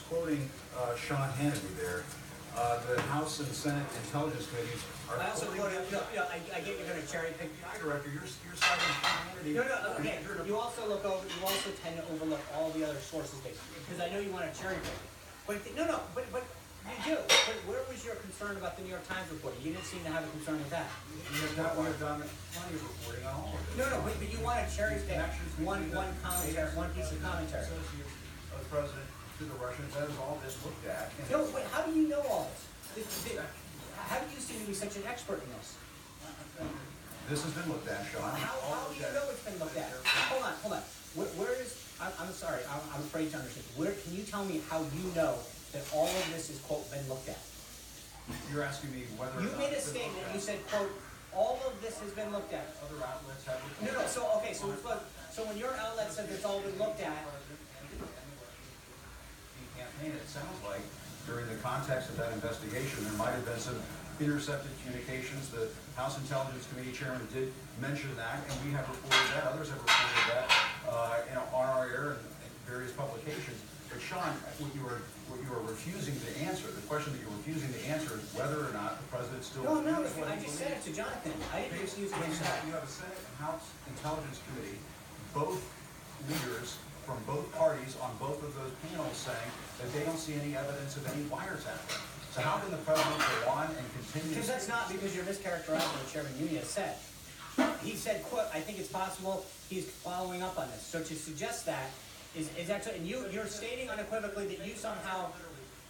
quoting Sean Hannity there. The House and Senate Intelligence Committees are. I also quoted, I get you're going to cherry pick. Director, you're citing Sean Hannity. No, okay. You also tend to overlook all the other sources, because I know you want to cherry pick. But you do. But where was your concern about the New York Times reporting? You didn't seem to have a concern with that. We have done plenty of reporting on all of this. No, but you want to cherry pick one commentary, one piece of commentary. Associates of the president to the Russians, that is all this looked at. No, but how do you know all this? How do you seem to be such an expert in this? This has been looked at, Sean. How do you know it's been looked at? Hold on. Where is? I'm sorry. I'm afraid to understand. Where can you tell me how you know that all of this is quote been looked at? You're asking me whether you made a statement. You said quote all of this has been looked at. Other outlets have. No. So when your outlet said it's all been looked at. Campaign, it sounds like during the context of that investigation, there might have been some intercepted communications. The House Intelligence Committee chairman did mention that, and we have reported that. Others have reported that, on our air and various publications. But Sean, what you are refusing to answer, the question that you're refusing to answer is whether or not the president still. No, I just said it to Jonathan. I didn't refuse to answer that. You have a Senate and House Intelligence Committee, both leaders from both parties on both of those panels saying that they don't see any evidence of any wiretapping. So how can the president go on and continue? Because that's not because you're mischaracterizing what Chairman Nunez said. He said, quote, I think it's possible he's following up on this. So to suggest that is actually, and you're stating unequivocally that you somehow.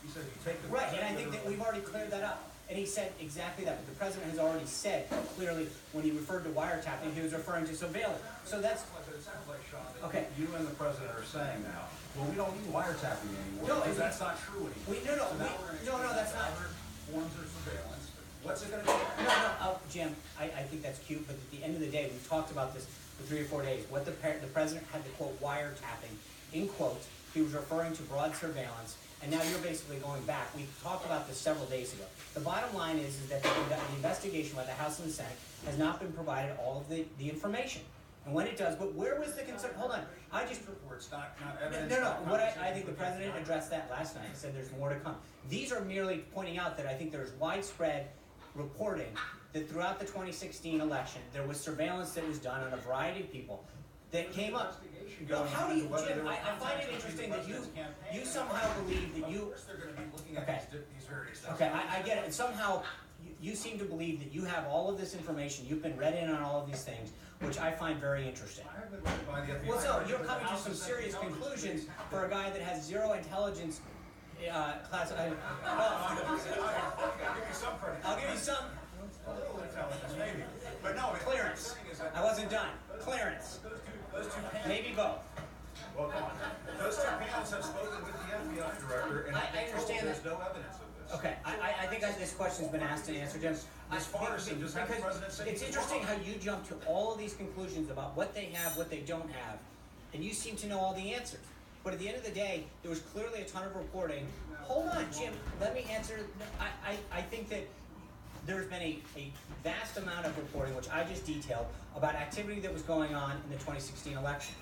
You said you take the. Right, and I think that we've already cleared that up. And he said exactly that. But the president has already said clearly when he referred to wiretapping, he was referring to surveillance. So that's. But it sounds like, Sean, that okay. You and the president are saying now, well, we don't need wiretapping anymore. No, because that's not true anymore. No, that's not. Forms of surveillance. What's it going to be? No, Jim, I think that's cute, but at the end of the day, we've talked about this for 3 or 4 days. What the president had to quote wiretapping, in quotes, he was referring to broad surveillance, and now you're basically going back. We talked about this several days ago. The bottom line is that the investigation by the House and the Senate has not been provided all of the information. And when it does, but where was the concern? Hold on, I just reports, not evidence. No. What I think the president addressed that last night. He said there's more to come. These are merely pointing out that I think there's widespread reporting that throughout the 2016 election, there was surveillance that was done on a variety of people that came up. Well, how do you, Jim? I find it interesting that you somehow believe that you. Of course, they're going to be looking at these various things. Okay, I get it, and somehow you seem to believe that you have all of this information. You've been read in on all of these things, which I find very interesting. I have been read by the FBI. Well, so you're coming to some serious conclusions for a guy that has zero intelligence. Class. I'll give you some credit. I'll give you some. A little intelligence, maybe. But no, clearance. I wasn't done. Clearance. Those two panels. Maybe both. Well, come on. Those two panels have spoken with the FBI director, and I understand there's no evidence of this. Okay, I think this question's been asked and answered, Jim. As far as just have the president say it's interesting how you jump to all of these conclusions about what they have, what they don't have, and you seem to know all the answers. But at the end of the day, there was clearly a ton of reporting. Hold on, Jim. Let me answer. I think that there's been a vast amount of reporting, which I just detailed, about activity that was going on in the 2016 election.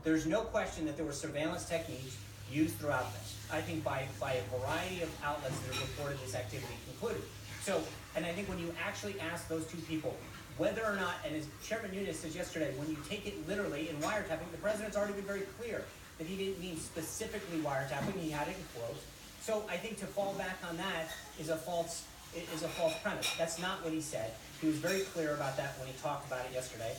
There's no question that there were surveillance techniques used throughout this. I think by a variety of outlets that have reported this activity concluded. So, and I think when you actually ask those two people whether or not, and as Chairman Nunez says yesterday, when you take it literally in wiretapping, the president's already been very clear that he didn't mean specifically wiretapping, he had it in quotes. So I think to fall back on that is a false premise. That's not what he said. He was very clear about that when he talked about it yesterday.